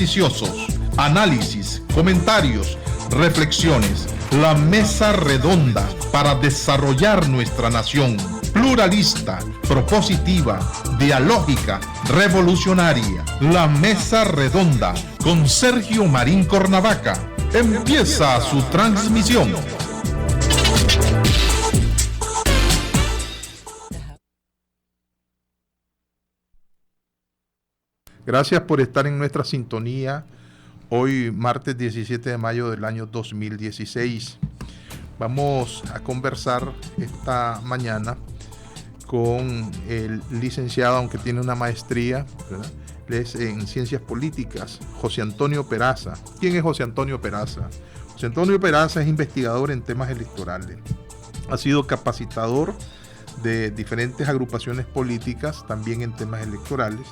noticiosos, análisis, comentarios, reflexiones. La mesa redonda para desarrollar nuestra nación. Pluralista, propositiva, dialógica, revolucionaria. La mesa redonda con Sergio Marín Cornavaca. Empieza su transmisión. Gracias por estar en nuestra sintonía. Hoy, martes 17 de mayo del año 2016. Vamos a conversar esta mañana con el licenciado, aunque tiene una maestría, ¿verdad? Es en Ciencias Políticas, José Antonio Peraza. ¿Quién es José Antonio Peraza? José Antonio Peraza es investigador en temas electorales. Ha sido capacitador de diferentes agrupaciones políticas, también en temas electorales.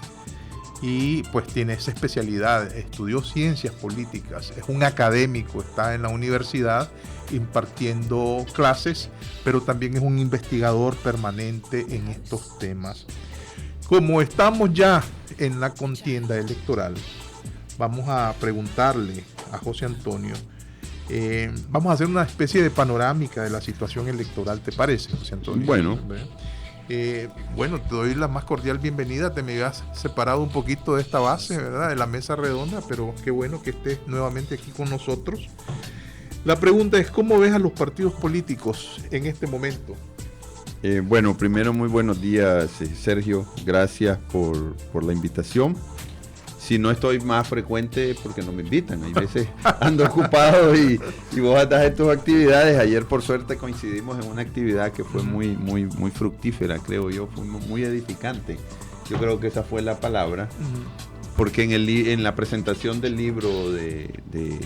Y pues tiene esa especialidad, estudió ciencias políticas, es un académico, está en la universidad impartiendo clases, pero también es un investigador permanente en estos temas. Como estamos ya en la contienda electoral, vamos a preguntarle a José Antonio, vamos a hacer una especie de panorámica de la situación electoral, ¿te parece, José Antonio? Bueno. Bueno, te doy la más cordial bienvenida. Te me habías separado un poquito de esta base, ¿verdad? De la mesa redonda, pero qué bueno que estés nuevamente aquí con nosotros. La pregunta es, ¿cómo ves a los partidos políticos en este momento? Bueno, primero muy buenos días, Sergio. Gracias por la invitación. Si no estoy más frecuente porque no me invitan, hay veces ando ocupado y vos andás en tus actividades. Ayer por suerte coincidimos en una actividad que fue muy fructífera, creo yo, fue muy edificante. Yo creo que esa fue la palabra, porque en la presentación del libro de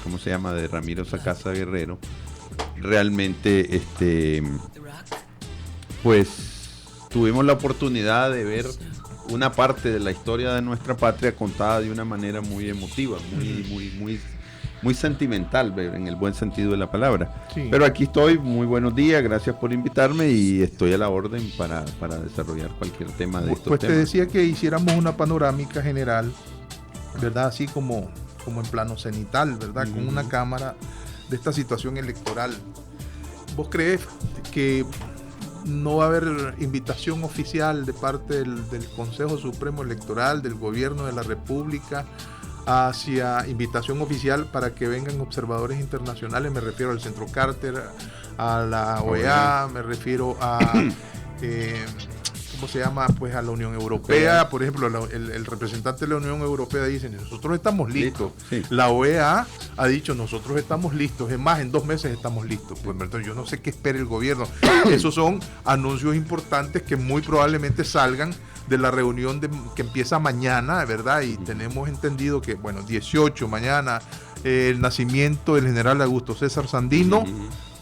¿cómo se llama?, de Ramiro Sacasa Guerrero, realmente pues tuvimos la oportunidad de ver una parte de la historia de nuestra patria contada de una manera muy emotiva, muy sentimental, en el buen sentido de la palabra. Sí. Pero aquí estoy, muy buenos días, gracias por invitarme y estoy a la orden para desarrollar cualquier tema de estos temas. Pues te decía que hiciéramos una panorámica general, ¿verdad? Así como en plano cenital, ¿verdad? Con una cámara de esta situación electoral. ¿Vos crees que no va a haber invitación oficial de parte del Consejo Supremo Electoral, del Gobierno de la República, hacia invitación oficial para que vengan observadores internacionales? Me refiero al Centro Carter, a la OEA, me refiero a ¿cómo se llama? Pues a la Unión Europea. Por ejemplo, el representante de la Unión Europea dice, nosotros estamos listos. Sí. La OEA ha dicho, nosotros estamos listos. Es más, en 2 meses estamos listos. Pues yo no sé qué espera el gobierno. Esos son anuncios importantes que muy probablemente salgan de la reunión que empieza mañana, ¿verdad? Y tenemos entendido que, 18 mañana, el nacimiento del general Augusto César Sandino,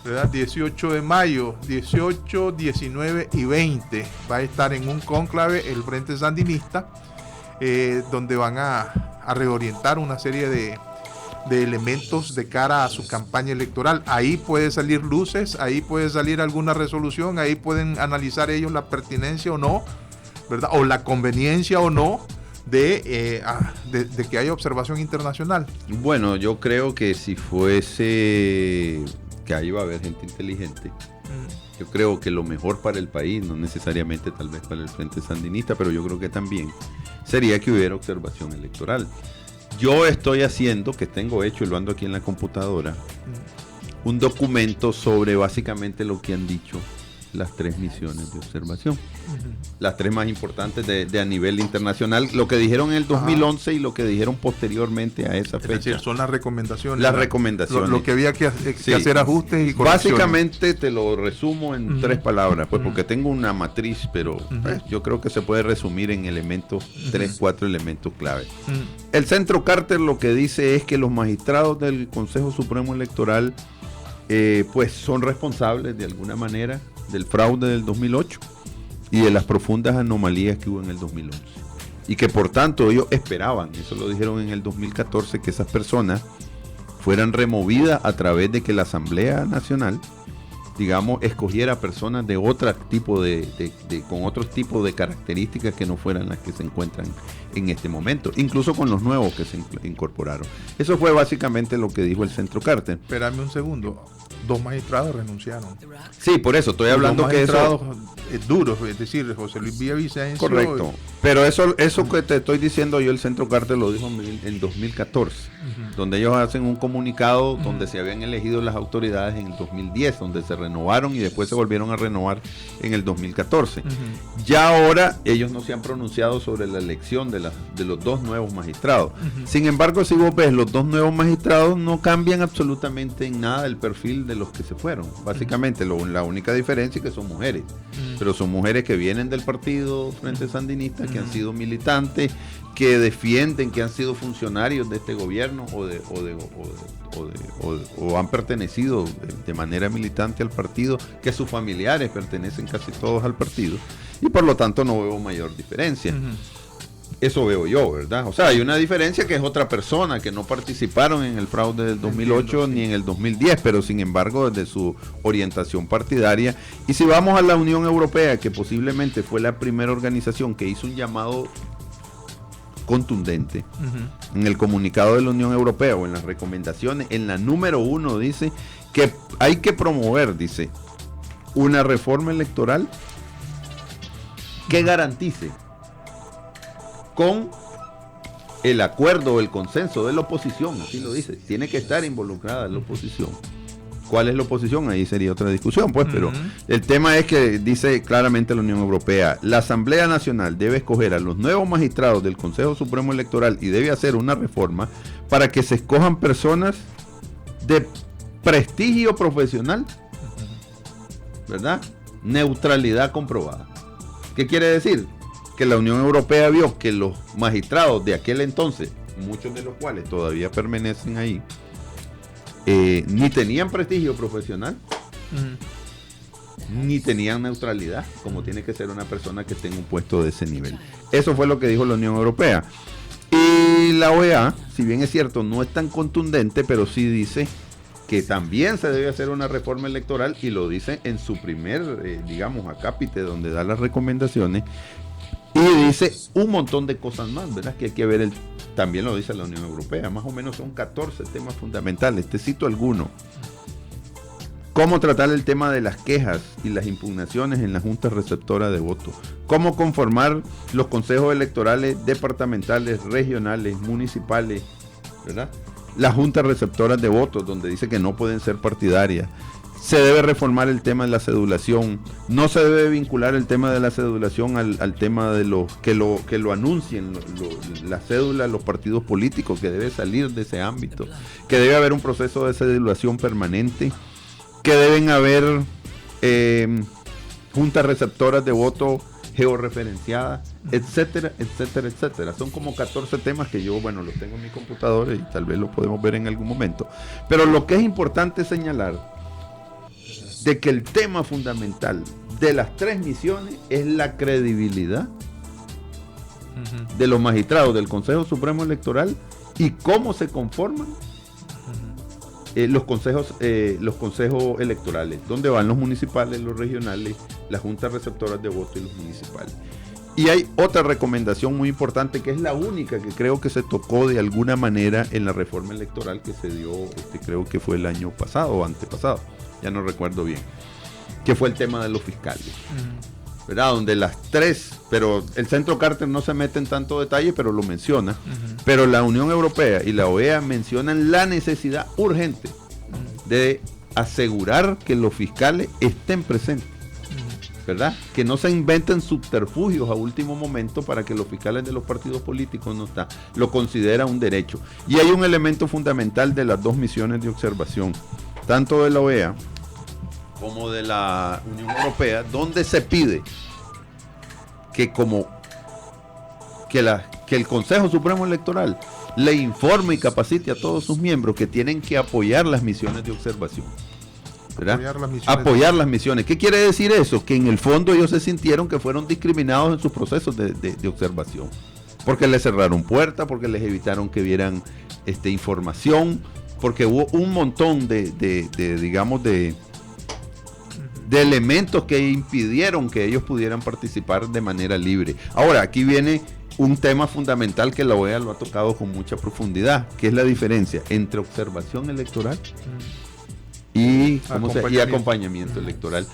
¿verdad? 18 de mayo, 18, 19 y 20 va a estar en un cónclave el Frente Sandinista, donde van a reorientar una serie de elementos de cara a su campaña electoral. Ahí puede salir luces, ahí puede salir alguna resolución, ahí pueden analizar ellos la pertinencia o no, ¿verdad? O la conveniencia o no de que haya observación internacional. Bueno, yo creo que si fuese que ahí va a haber gente inteligente, yo creo que lo mejor para el país, no necesariamente tal vez para el Frente Sandinista, pero yo creo que también sería que hubiera observación electoral. Yo estoy haciendo, que tengo hecho y lo ando aquí en la computadora, un documento sobre básicamente lo que han dicho las 3 misiones de observación, las 3 más importantes de a nivel internacional, lo que dijeron en el 2011 y lo que dijeron posteriormente a esa fecha. Es decir, son las recomendaciones. Las recomendaciones. Lo que había que hacer ajustes y correcciones. Básicamente te lo resumo en 3 palabras, pues porque tengo una matriz, pero yo creo que se puede resumir en elementos, 3, 4 elementos clave. El Centro Carter lo que dice es que los magistrados del Consejo Supremo Electoral pues son responsables de alguna manera del fraude del 2008 y de las profundas anomalías que hubo en el 2011. Y que por tanto ellos esperaban, eso lo dijeron en el 2014, que esas personas fueran removidas a través de que la Asamblea Nacional digamos, escogiera personas de otro tipo con otro tipo de características que no fueran las que se encuentran en este momento, incluso con los nuevos que se incorporaron. Eso fue básicamente lo que dijo el Centro Carter. Espérame un segundo, 2 magistrados renunciaron. Sí, por eso estoy hablando que eso... duros, es decir, José Luis Villavicencio. Correcto, pero eso que te estoy diciendo yo, el Centro Carter lo dijo en 2014, donde ellos hacen un comunicado donde se habían elegido las autoridades en el 2010, donde se renovaron y después se volvieron a renovar en el 2014. Ya ahora ellos no se han pronunciado sobre la elección de los 2 nuevos magistrados. Sin embargo, si vos ves, los 2 nuevos magistrados no cambian absolutamente en nada el perfil de los que se fueron. Básicamente, la única diferencia es que son mujeres. Pero son mujeres que vienen del partido Frente Sandinista, que han sido militantes, que defienden, que han sido funcionarios de este gobierno o han pertenecido de manera militante al partido, que sus familiares pertenecen casi todos al partido, y por lo tanto no veo mayor diferencia. Eso veo yo, ¿verdad? O sea, hay una diferencia que es otra persona, que no participaron en el fraude del 2008 ni en el 2010, pero sin embargo desde su orientación partidaria. Y si vamos a la Unión Europea, que posiblemente fue la primera organización que hizo un llamado contundente, en el comunicado de la Unión Europea o en las recomendaciones, en la número 1 dice que hay que promover, dice, una reforma electoral que garantice con el acuerdo o el consenso de la oposición, así lo dice, tiene que estar involucrada la oposición. ¿Cuál es la oposición? Ahí sería otra discusión, pues, pero el tema es que dice claramente la Unión Europea, la Asamblea Nacional debe escoger a los nuevos magistrados del Consejo Supremo Electoral y debe hacer una reforma para que se escojan personas de prestigio profesional, ¿verdad? Neutralidad comprobada. ¿Qué quiere decir? Que la Unión Europea vio que los magistrados de aquel entonces, muchos de los cuales todavía permanecen ahí, ni tenían prestigio profesional, ni tenían neutralidad, como tiene que ser una persona que esté en un puesto de ese nivel. Eso fue lo que dijo la Unión Europea. Y la OEA, si bien es cierto, no es tan contundente, pero sí dice que también se debe hacer una reforma electoral, y lo dice en su primer, digamos, acápite, donde da las recomendaciones. Y dice un montón de cosas más, ¿verdad? Que hay que ver, también lo dice la Unión Europea, más o menos son 14 temas fundamentales, te cito algunos. Cómo tratar el tema de las quejas y las impugnaciones en la Junta Receptora de Votos. Cómo conformar los consejos electorales departamentales, regionales, municipales, ¿verdad? Las juntas receptoras de votos, donde dice que no pueden ser partidarias. Se debe reformar el tema de la cedulación. No se debe vincular el tema de la cedulación al tema de los que lo anuncien la cédula, los partidos políticos, que debe salir de ese ámbito. Que debe haber un proceso de cedulación permanente. Que deben haber juntas receptoras de voto georreferenciadas, etcétera, etcétera, etcétera. Son como 14 temas que yo, bueno, los tengo en mi computadora y tal vez los podemos ver en algún momento. Pero lo que es importante señalar de que el tema fundamental de las 3 misiones es la credibilidad de los magistrados del Consejo Supremo Electoral y cómo se conforman los consejos electorales, donde van los municipales, los regionales, las juntas receptoras de voto y los municipales. Y hay otra recomendación muy importante, que es la única que creo que se tocó de alguna manera en la reforma electoral que se dio, creo que fue el año pasado o antepasado, ya no recuerdo bien, que fue el tema de los fiscales, ¿verdad? Donde las 3, pero el Centro Carter no se mete en tanto detalle, pero lo menciona, pero la Unión Europea y la OEA mencionan la necesidad urgente de asegurar que los fiscales estén presentes, ¿verdad? Que no se inventen subterfugios a último momento para que los fiscales de los partidos políticos no estén. Lo considera un derecho. Y hay un elemento fundamental de las 2 misiones de observación, tanto de la OEA como de la Unión Europea, donde se pide que el Consejo Supremo Electoral le informe y capacite a todos sus miembros que tienen que apoyar las misiones de observación, ¿verdad? Apoyar las misiones. ¿Qué quiere decir eso? Que en el fondo ellos se sintieron que fueron discriminados en sus procesos de observación, porque les cerraron puertas, porque les evitaron que vieran información, porque hubo un montón de de elementos que impidieron que ellos pudieran participar de manera libre. Ahora, aquí viene un tema fundamental que la OEA lo ha tocado con mucha profundidad, que es la diferencia entre observación electoral y acompañamiento electoral,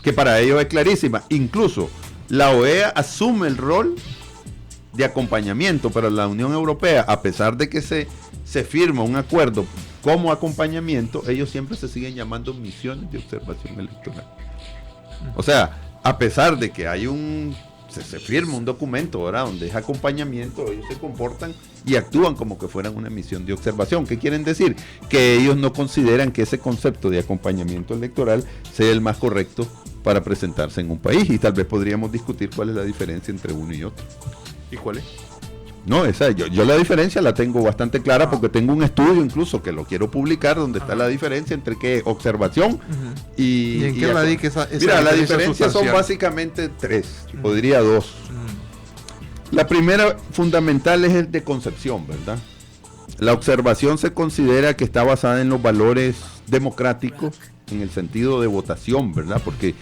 que para ellos es clarísima. Incluso la OEA asume el rol de acompañamiento, pero la Unión Europea, a pesar de que se firma un acuerdo como acompañamiento, ellos siempre se siguen llamando misiones de observación electoral. O sea, a pesar de que hay se firma un documento, ¿verdad?, donde es acompañamiento, ellos se comportan y actúan como que fueran una misión de observación. ¿Qué quieren decir? Que ellos no consideran que ese concepto de acompañamiento electoral sea el más correcto para presentarse en un país, y tal vez podríamos discutir cuál es la diferencia entre uno y otro. ¿Y cuál es? No, yo la diferencia la tengo bastante clara, porque tengo un estudio incluso que lo quiero publicar donde está la diferencia entre qué observación ¿Y en qué radica esa mira, la diferencia son básicamente tres, podría dos. La primera fundamental es el de concepción, ¿verdad? La observación se considera que está basada en los valores democráticos, en el sentido de votación, ¿verdad? Porque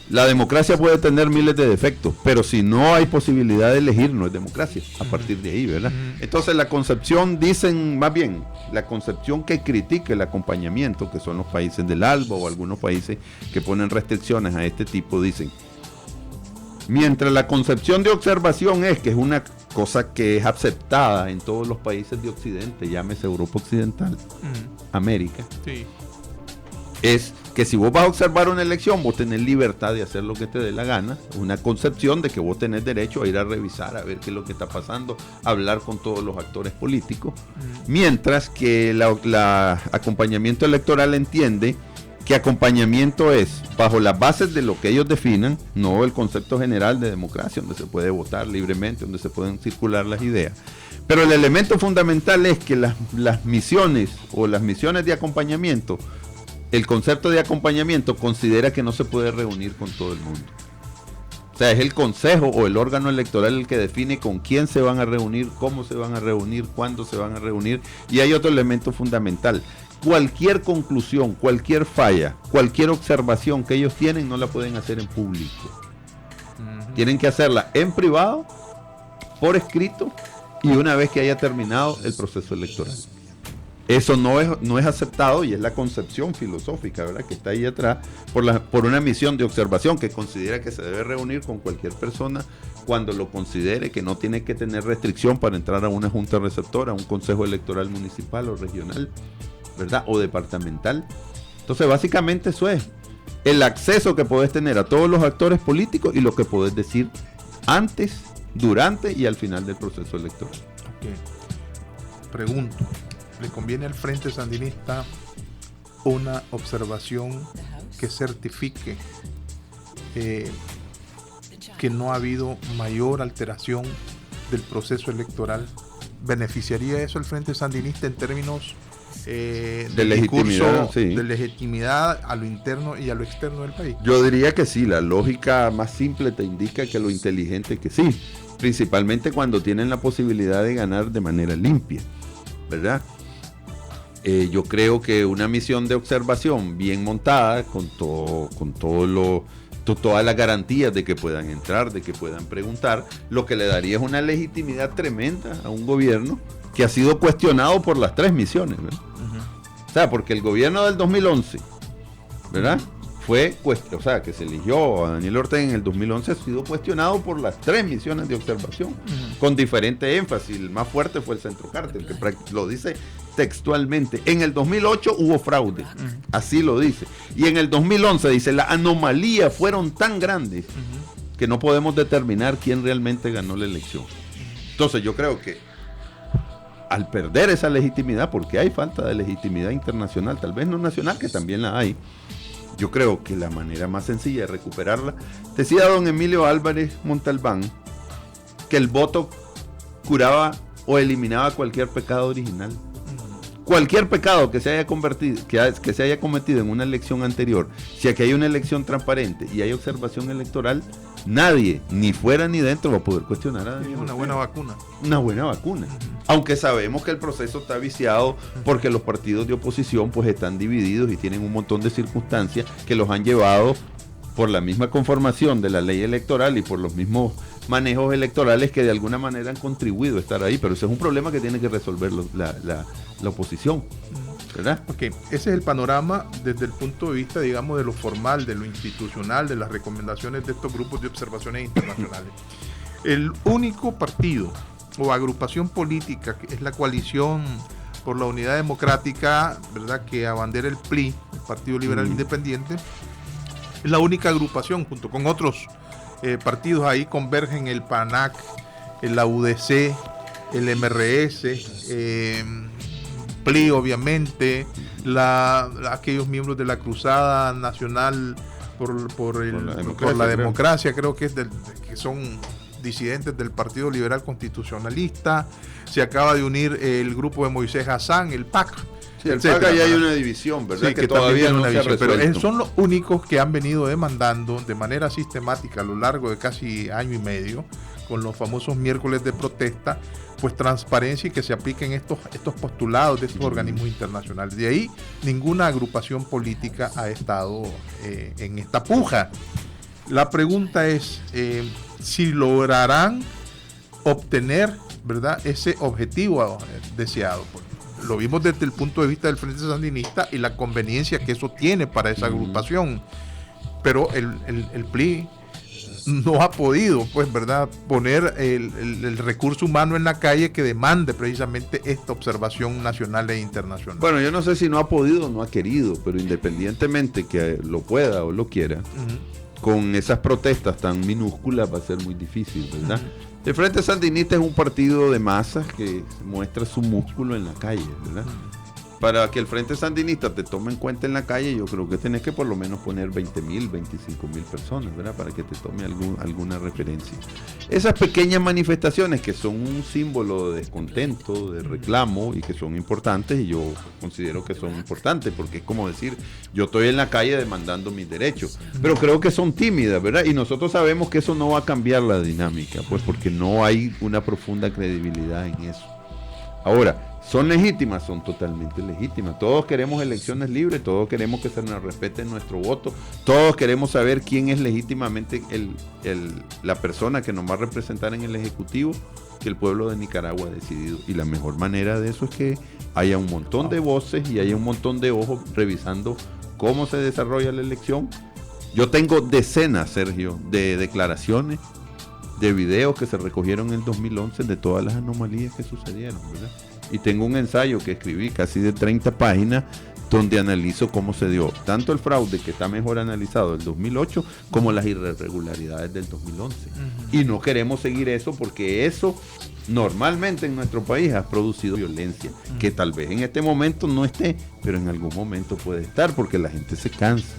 la democracia puede tener miles de defectos, pero si no hay posibilidad de elegir, no es democracia, a partir de ahí, ¿verdad? Entonces la concepción, dicen más bien, la concepción que critica el acompañamiento, que son los países del ALBA o algunos países que ponen restricciones a este tipo, dicen, mientras la concepción de observación es que es una cosa que es aceptada en todos los países de Occidente, llámese Europa Occidental, América, sí, es que si vos vas a observar una elección, vos tenés libertad de hacer lo que te dé la gana, una concepción de que vos tenés derecho a ir a revisar, a ver qué es lo que está pasando, a hablar con todos los actores políticos, mientras que la acompañamiento electoral entiende que acompañamiento es bajo las bases de lo que ellos definan, no el concepto general de democracia, donde se puede votar libremente, donde se pueden circular las ideas. Pero el elemento fundamental es que las misiones o las misiones de acompañamiento, el concepto de acompañamiento considera que no se puede reunir con todo el mundo. O sea, es el consejo o el órgano electoral el que define con quién se van a reunir, cómo se van a reunir, cuándo se van a reunir. Y hay otro elemento fundamental. Cualquier conclusión, cualquier falla, cualquier observación que ellos tienen no la pueden hacer en público. Tienen que hacerla en privado, por escrito, y una vez que haya terminado el proceso electoral. Eso no es aceptado, y es la concepción filosófica, ¿verdad?, que está ahí atrás, por una misión de observación que considera que se debe reunir con cualquier persona cuando lo considere, que no tiene que tener restricción para entrar a una junta receptora, a un consejo electoral municipal o regional, ¿verdad?, o departamental. Entonces, básicamente eso es el acceso que podés tener a todos los actores políticos y lo que podés decir antes, durante y al final del proceso electoral. Okay. Pregunto, ¿le conviene al Frente Sandinista una observación que certifique que no ha habido mayor alteración del proceso electoral? ¿Beneficiaría eso al Frente Sandinista en términos de legitimidad, sí, de legitimidad a lo interno y a lo externo del país? Yo diría que sí, la lógica más simple te indica que lo inteligente que sí, principalmente cuando tienen la posibilidad de ganar de manera limpia, ¿verdad? Yo creo que una misión de observación bien montada, con todas las garantías de que puedan entrar, de que puedan preguntar, lo que le daría es una legitimidad tremenda a un gobierno que ha sido cuestionado por las tres misiones, ¿verdad? O sea, porque el gobierno del 2011, ¿verdad?, que se eligió a Daniel Ortega en el 2011, ha sido cuestionado por las tres misiones de observación, con diferente énfasis. El más fuerte fue el Centro Cártel, que lo dice textualmente. En el 2008 hubo fraude, así lo dice. Y en el 2011 dice, las anomalías fueron tan grandes que no podemos determinar quién realmente ganó la elección. Entonces yo creo que al perder esa legitimidad, porque hay falta de legitimidad internacional, tal vez no nacional, que también la hay, yo creo que la manera más sencilla de recuperarla, decía don Emilio Álvarez Montalbán, que el voto curaba o eliminaba cualquier pecado original. Cualquier pecado que se haya cometido en una elección anterior, si aquí hay una elección transparente y hay observación electoral, nadie, ni fuera ni dentro, va a poder cuestionar a Daniel. Una buena vacuna. Una buena vacuna. Aunque sabemos que el proceso está viciado porque los partidos de oposición pues están divididos y tienen un montón de circunstancias que los han llevado por la misma conformación de la ley electoral y por los mismos manejos electorales que de alguna manera han contribuido a estar ahí, pero ese es un problema que tiene que resolver la oposición, ¿verdad? Ok, ese es el panorama desde el punto de vista, digamos, de lo formal, de lo institucional, de las recomendaciones de estos grupos de observaciones internacionales. El único partido o agrupación política que es la Coalición por la Unidad Democrática, ¿verdad?, que abandera el PLI, el Partido Liberal Independiente, es la única agrupación, junto con otros partidos ahí convergen el PANAC, la UDC, el MRS, PLI obviamente, aquellos miembros de la Cruzada Nacional por la Democracia, creo que son disidentes del Partido Liberal Constitucionalista. Se acaba de unir el grupo de Moisés Hassan, el PAC. Sí, el PAC ahí hay una división, ¿verdad? Sí, que todavía no se ha resuelto. Pero son los únicos que han venido demandando de manera sistemática a lo largo de casi año y medio, con los famosos miércoles de protesta, pues transparencia y que se apliquen estos postulados de estos organismos internacionales. De ahí ninguna agrupación política ha estado en esta puja. La pregunta es si lograrán obtener, ¿verdad?, ese objetivo deseado. Lo vimos desde el punto de vista del Frente Sandinista y la conveniencia que eso tiene para esa agrupación, pero el PLI no ha podido, pues, ¿verdad?, poner el recurso humano en la calle que demande precisamente esta observación nacional e internacional. Bueno, yo no sé si no ha podido o no ha querido, pero independientemente que lo pueda o lo quiera, con esas protestas tan minúsculas va a ser muy difícil, ¿verdad? El Frente Sandinista es un partido de masas que muestra su músculo en la calle, ¿verdad? Para que el Frente Sandinista te tome en cuenta en la calle, yo creo que tenés que por lo menos poner 20,000, 25,000 personas, ¿verdad? Para que te tome alguna referencia. Esas pequeñas manifestaciones que son un símbolo de descontento, de reclamo y que son importantes, y yo considero que son importantes, porque es como decir, yo estoy en la calle demandando mis derechos, pero creo que son tímidas, ¿verdad? Y nosotros sabemos que eso no va a cambiar la dinámica, pues porque no hay una profunda credibilidad en eso. Ahora, ¿son legítimas? Son totalmente legítimas. Todos queremos elecciones libres, todos queremos que se nos respete nuestro voto, todos queremos saber quién es legítimamente la persona que nos va a representar en el Ejecutivo que el pueblo de Nicaragua ha decidido. Y la mejor manera de eso es que haya un montón de voces y haya un montón de ojos revisando cómo se desarrolla la elección. Yo tengo decenas, Sergio, de declaraciones, de videos que se recogieron en el 2011 de todas las anomalías que sucedieron, ¿verdad? Y tengo un ensayo que escribí casi de 30 páginas donde analizo cómo se dio tanto el fraude, que está mejor analizado del 2008, como las irregularidades del 2011. Y no queremos seguir eso porque eso normalmente en nuestro país ha producido violencia, que tal vez en este momento no esté, pero en algún momento puede estar porque la gente se cansa,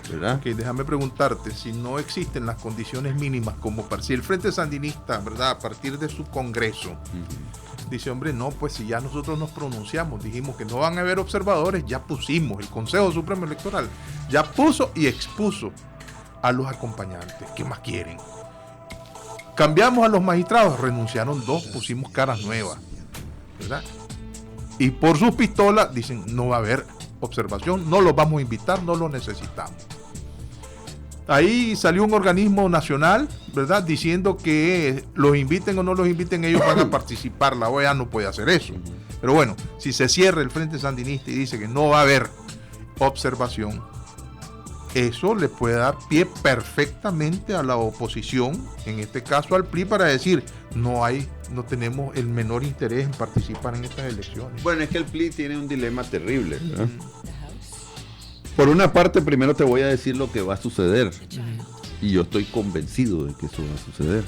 ¿verdad? Ok, déjame preguntarte, si no existen las condiciones mínimas como para si el Frente Sandinista, ¿verdad?, a partir de su congreso, dice, hombre, no, pues si ya nosotros nos pronunciamos, dijimos que no van a haber observadores, ya pusimos, el Consejo Supremo Electoral ya puso y expuso a los acompañantes, ¿qué más quieren? Cambiamos a los magistrados, renunciaron 2, pusimos caras nuevas, ¿verdad? Y por sus pistolas dicen, no va a haber observación, no los vamos a invitar, no los necesitamos. Ahí salió un organismo nacional, ¿verdad?, diciendo que los inviten o no los inviten, ellos van a participar. La OEA no puede hacer eso. Pero bueno, si se cierra el Frente Sandinista y dice que no va a haber observación, eso le puede dar pie perfectamente a la oposición, en este caso al PLI, para decir, no tenemos el menor interés en participar en estas elecciones. Bueno, es que el PLI tiene un dilema terrible, ¿verdad? Por una parte, primero te voy a decir lo que va a suceder. Y yo estoy convencido de que eso va a suceder.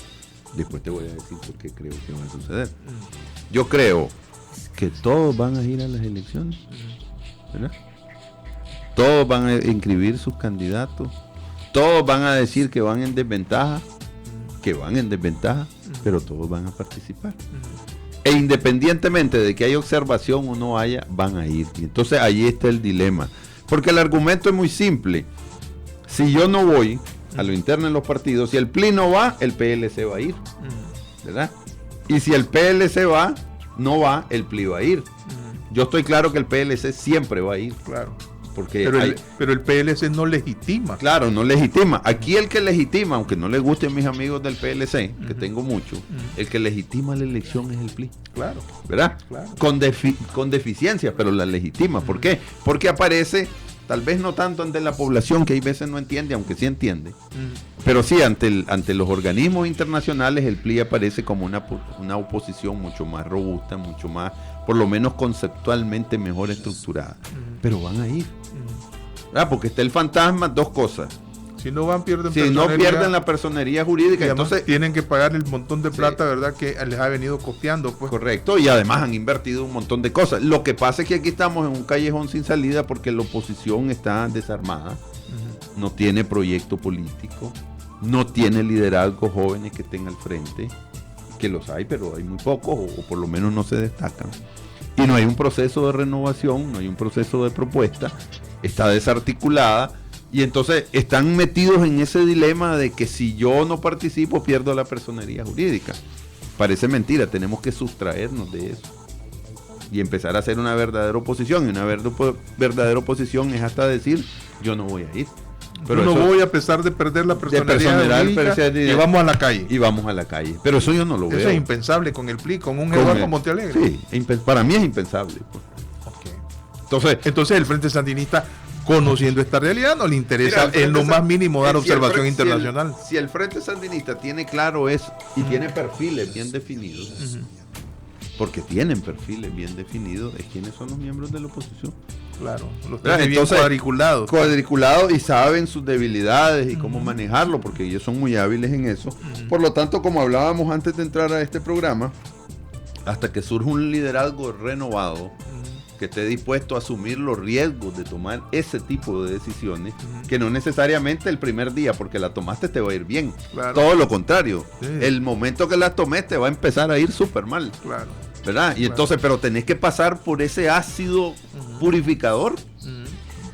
Después te voy a decir por qué creo que va a suceder. Yo creo que todos van a ir a las elecciones, ¿verdad? Todos van a inscribir sus candidatos. Todos van a decir que van en desventaja, pero todos van a participar. E independientemente de que haya observación o no haya, van a ir. Y entonces ahí está el dilema. Porque el argumento es muy simple. Si yo no voy a lo interno en los partidos, si el PLI no va, el PLC va a ir, ¿verdad? Y si el PLC no va, el PLI va a ir. Yo estoy claro que el PLC siempre va a ir. Claro. Porque pero el PLC no legitima. Claro, no legitima. Aquí el que legitima, aunque no le gusten mis amigos del PLC, que tengo muchos, el que legitima la elección es el PLI. Claro. ¿Verdad? Claro. Con deficiencias, pero la legitima. ¿Por qué? Porque aparece, tal vez no tanto ante la población, que hay veces no entiende, aunque sí entiende, pero sí ante los organismos internacionales, el PLI aparece como una oposición mucho más robusta, mucho más, por lo menos conceptualmente mejor estructurada. Pero van a ir. Porque está el fantasma, dos cosas. Si no van, pierden si no pierden la personería jurídica, y entonces tienen que pagar el montón de plata, ¿verdad? Que les ha venido costeando, pues. Correcto, y además han invertido un montón de cosas. Lo que pasa es que aquí estamos en un callejón sin salida porque la oposición está desarmada, no tiene proyecto político, no tiene liderazgos jóvenes que estén al frente, que los hay, pero hay muy pocos, o por lo menos no se destacan. Y no hay un proceso de renovación, no hay un proceso de propuesta, está desarticulada. Y entonces están metidos en ese dilema de que si yo no participo pierdo la personería jurídica. Parece mentira, tenemos que sustraernos de eso y empezar a hacer una verdadera oposición. Y una verdadera oposición es hasta decir, yo no voy a ir. Pero yo no voy a pesar de perder la personería jurídica y vamos a la calle. Y vamos a la calle. Pero eso yo no lo veo. Eso es impensable con el PLI, con un Eduardo Montealegre. Sí, para mí es impensable. Okay. Entonces el Frente Sandinista, conociendo esta realidad, no le interesa en lo más mínimo dar observación internacional. Si el Frente Sandinista tiene claro eso y tiene perfiles bien definidos, porque tienen perfiles bien definidos, es quiénes son los miembros de la oposición. Claro, los tienen bien cuadriculados. Cuadriculados y saben sus debilidades y cómo manejarlo, porque ellos son muy hábiles en eso. Por lo tanto, como hablábamos antes de entrar a este programa, hasta que surja un liderazgo renovado, que esté dispuesto a asumir los riesgos de tomar ese tipo de decisiones, que no necesariamente el primer día, porque la tomaste te va a ir bien. Claro. Todo lo contrario. Sí. El momento que la tomes te va a empezar a ir súper mal. Claro. ¿Verdad? Y entonces, pero tenés que pasar por ese ácido purificador.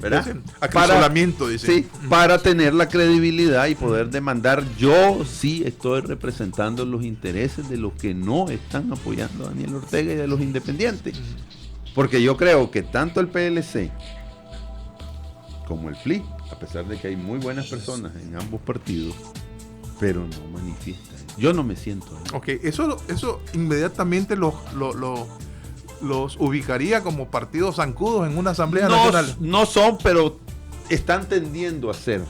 ¿Verdad? Acrisolamiento, dice. Sí, para tener la credibilidad y poder demandar, yo sí estoy representando los intereses de los que no están apoyando a Daniel Ortega y de los independientes. Porque yo creo que tanto el PLC como el PLI, a pesar de que hay muy buenas personas en ambos partidos, pero no manifiestan. Yo no me siento ahí. Ok, eso inmediatamente los ubicaría como partidos zancudos en una asamblea nacional. No son, pero están tendiendo a ser.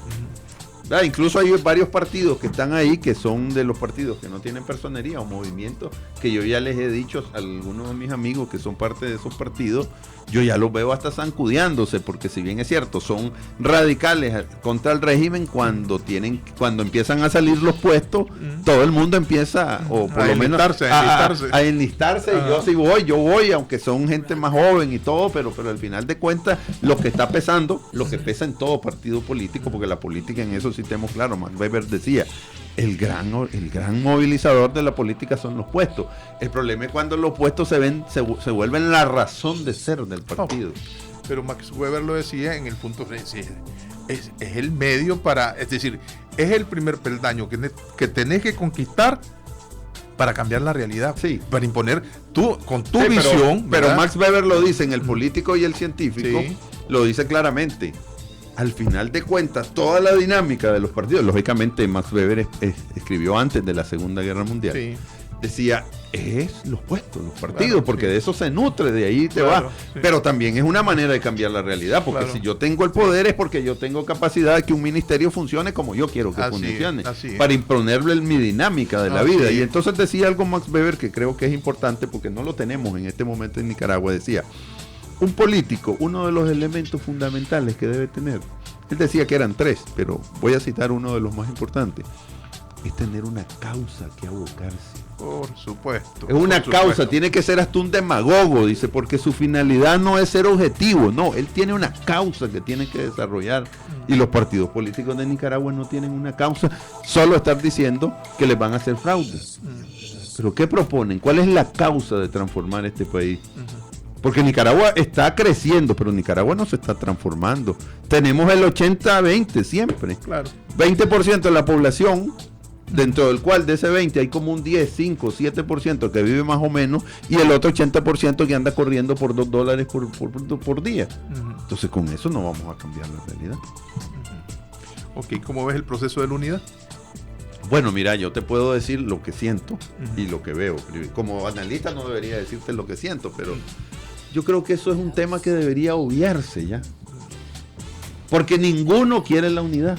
Incluso hay varios partidos que están ahí que son de los partidos que no tienen personería o movimientos, que yo ya les he dicho a algunos de mis amigos que son parte de esos partidos, yo ya los veo hasta zancudeándose, porque si bien es cierto, son radicales contra el régimen, cuando empiezan a salir los puestos, todo el mundo empieza, o por lo menos a enlistarse. Y yo voy, aunque son gente más joven y todo, pero al final de cuentas, lo que está pesando, lo que pesa en todo partido político, porque la política en eso sí tenemos claro, Max Weber decía, el gran movilizador de la política son los puestos. El problema es cuando los puestos se vuelven la razón de ser del partido. Pero Max Weber lo decía en el punto de es el medio para, es decir, es el primer peldaño que tenés que conquistar para cambiar la realidad, para imponer con tu visión. Pero Max Weber lo dice en El Político y el Científico, lo dice claramente. Al final de cuentas, toda la dinámica de los partidos, lógicamente Max Weber escribió antes de la Segunda Guerra Mundial, decía, es los puestos, los partidos, porque de eso se nutre, de ahí te va. Pero también es una manera de cambiar la realidad, porque si yo tengo el poder es porque yo tengo capacidad de que un ministerio funcione como yo quiero que funcione, para imponerle mi dinámica de la vida. Y entonces decía algo Max Weber que creo que es importante, porque no lo tenemos en este momento en Nicaragua. Decía, un político, uno de los elementos fundamentales que debe tener, él decía que eran 3, pero voy a citar uno de los más importantes, es tener una causa que abocarse. Por supuesto. Es una causa, tiene que ser hasta un demagogo, dice, porque su finalidad no es ser objetivo, no, él tiene una causa que tiene que desarrollar. Y los partidos políticos de Nicaragua no tienen una causa, solo estar diciendo que les van a hacer fraude. Pero ¿qué proponen? ¿Cuál es la causa de transformar este país? Porque Nicaragua está creciendo, pero Nicaragua no se está transformando. Tenemos el 80-20 siempre. Claro. 20% de la población, dentro del cual de ese 20 hay como un 10, 5, 7% que vive más o menos, y el otro 80% que anda corriendo por $2 por día. Entonces con eso no vamos a cambiar la realidad. Ok, ¿cómo ves el proceso de la unidad? Bueno, mira, yo te puedo decir lo que siento y lo que veo. Como analista no debería decirte lo que siento, pero yo creo que eso es un tema que debería obviarse ya. Porque ninguno quiere la unidad.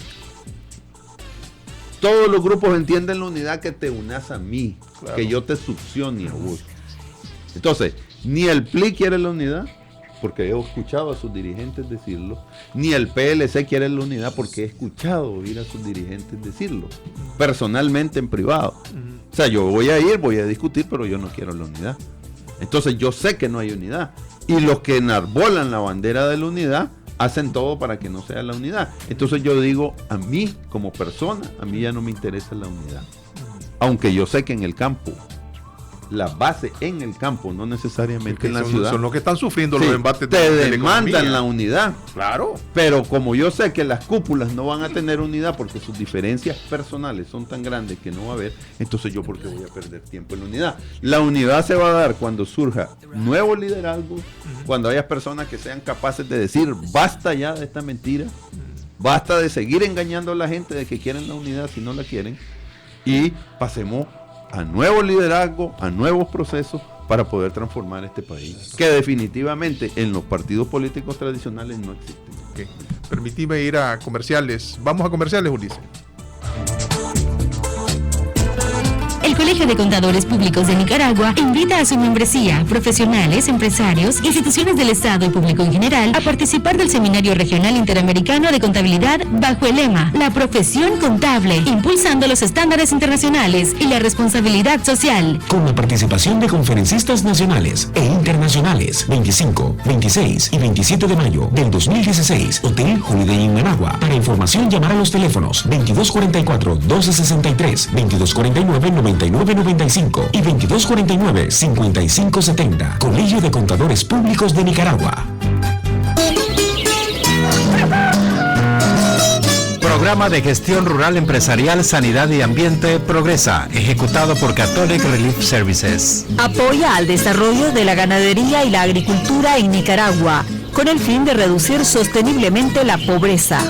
Todos los grupos entienden la unidad, que te unas a mí, claro, que yo te succione a vos. Entonces, ni el PLI quiere la unidad, porque he escuchado a sus dirigentes decirlo, ni el PLC quiere la unidad, porque he escuchado oír a sus dirigentes decirlo, personalmente en privado. O sea, yo voy a discutir, pero yo no quiero la unidad. Entonces yo sé que no hay unidad. Y los que enarbolan la bandera de la unidad hacen todo para que no sea la unidad. Entonces yo digo, a mí como persona, a mí ya no me interesa la unidad. Aunque yo sé que en el campo, la base en el campo, no necesariamente en la ciudad. Son los que están sufriendo los embates de la demandan la unidad. Claro. Pero como yo sé que las cúpulas no van a tener unidad porque sus diferencias personales son tan grandes que no va a haber, entonces yo por qué voy a perder tiempo en la unidad. La unidad se va a dar cuando surja nuevo liderazgo, cuando haya personas que sean capaces de decir, basta ya de esta mentira, basta de seguir engañando a la gente de que quieren la unidad si no la quieren, y pasemos a nuevo liderazgo, a nuevos procesos para poder transformar este país, que definitivamente en los partidos políticos tradicionales no existen. Okay. Permíteme ir a comerciales. Vamos a comerciales, Ulises. El Colegio de Contadores Públicos de Nicaragua invita a su membresía, profesionales, empresarios, instituciones del Estado y público en general a participar del Seminario Regional Interamericano de Contabilidad bajo el lema La Profesión Contable, impulsando los estándares internacionales y la responsabilidad social. Con la participación de conferencistas nacionales e internacionales, 25, 26 y 27 de mayo del 2016, Hotel Holiday Inn Managua. Para información, llamar a los teléfonos 2244-1263, 2249-9995 y 2249-5570. Colegio de Contadores Públicos de Nicaragua. Programa de Gestión Rural Empresarial, Sanidad y Ambiente Progresa, ejecutado por Catholic Relief Services. Apoya al desarrollo de la ganadería y la agricultura en Nicaragua, con el fin de reducir sosteniblemente la pobreza.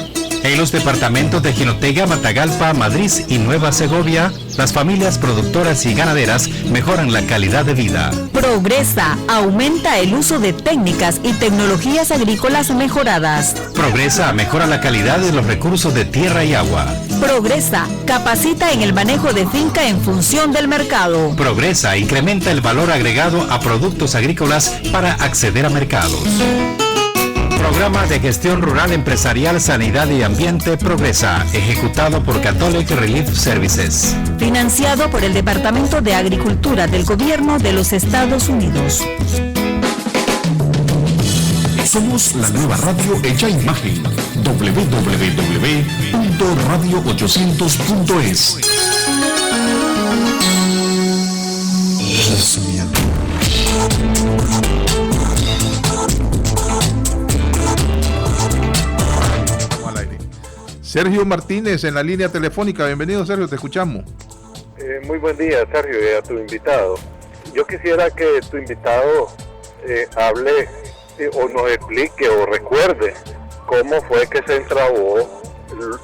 En los departamentos de Jinotega, Matagalpa, Madrid y Nueva Segovia, las familias productoras y ganaderas mejoran la calidad de vida. Progresa, aumenta el uso de técnicas y tecnologías agrícolas mejoradas. Progresa, mejora la calidad de los recursos de tierra y agua. Progresa, capacita en el manejo de finca en función del mercado. Progresa, incrementa el valor agregado a productos agrícolas para acceder a mercados. Programa de Gestión Rural Empresarial, Sanidad y Ambiente Progresa, ejecutado por Catholic Relief Services. Financiado por el Departamento de Agricultura del Gobierno de los Estados Unidos. Somos la nueva radio hecha imagen. www.radio800.es. Sergio Martínez en la línea telefónica. Bienvenido, Sergio, te escuchamos. Muy buen día, Sergio, y a tu invitado. Yo quisiera que tu invitado hable o nos explique o recuerde cómo fue que se entrabó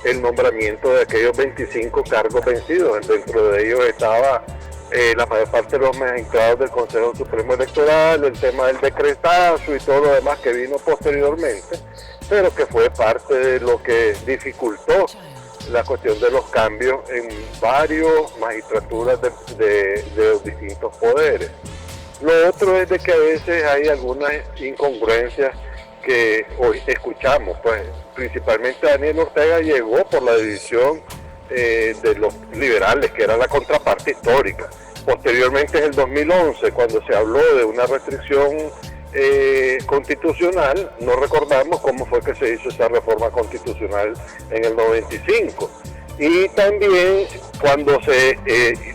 el nombramiento de aquellos 25 cargos vencidos. Dentro de ellos estaba la mayor parte de los magistrados del Consejo Supremo Electoral, el tema del decretazo y todo lo demás que vino posteriormente, pero que fue parte de lo que dificultó la cuestión de los cambios en varios magistraturas de los distintos poderes. Lo otro es de que a veces hay algunas incongruencias que hoy escuchamos, pues principalmente Daniel Ortega llegó por la división de los liberales, que era la contraparte histórica. Posteriormente, en el 2011, cuando se habló de una restricción constitucional, no recordamos cómo fue que se hizo esa reforma constitucional en el 95. Y también cuando se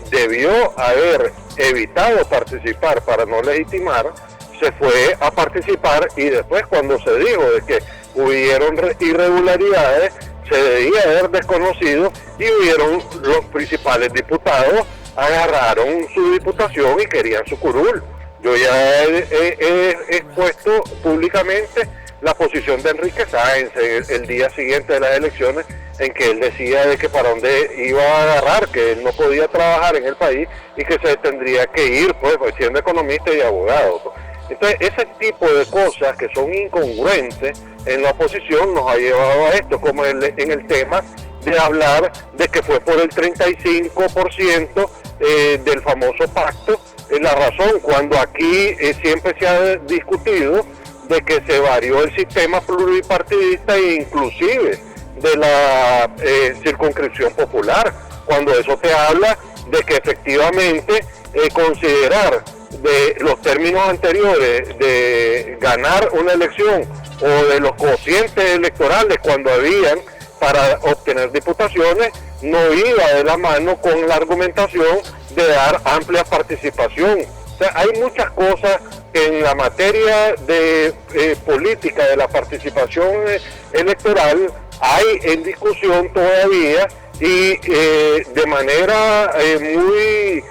debió haber evitado participar para no legitimar, se fue a participar, y después cuando se dijo de que hubieron irregularidades, se debía haber desconocido, y hubieron los principales diputados, agarraron su diputación y querían su curul. Yo ya he expuesto públicamente la posición de Enrique Sáenz el día siguiente de las elecciones, en que él decía de que para dónde iba a agarrar, que él no podía trabajar en el país y que se tendría que ir, pues siendo economista y abogado. Entonces, ese tipo de cosas que son incongruentes en la oposición nos ha llevado a esto, como en el tema de hablar de que fue por el 35% del famoso pacto, la razón, cuando aquí siempre se ha discutido de que se varió el sistema pluripartidista e inclusive de la circunscripción popular, cuando eso te habla de que efectivamente considerar de los términos anteriores de ganar una elección o de los cocientes electorales cuando habían para obtener diputaciones no iba de la mano con la argumentación de dar amplia participación. O sea, hay muchas cosas en la materia de política de la participación electoral hay en discusión todavía y de manera muy,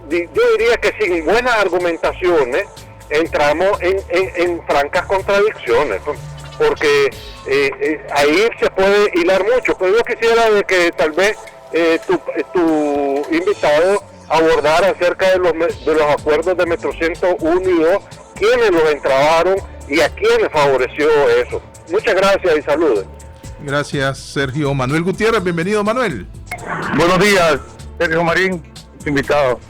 yo diría que sin buenas argumentaciones entramos en francas contradicciones, porque ahí se puede hilar mucho, pero yo quisiera de que tal vez tu invitado abordar acerca de los acuerdos de Metro 101 y 2, quiénes los entrabaron y a quiénes favoreció eso. Muchas gracias y saludos. Gracias, Sergio. Manuel Gutiérrez, bienvenido, Manuel. Buenos días, Sergio Marín, invitado.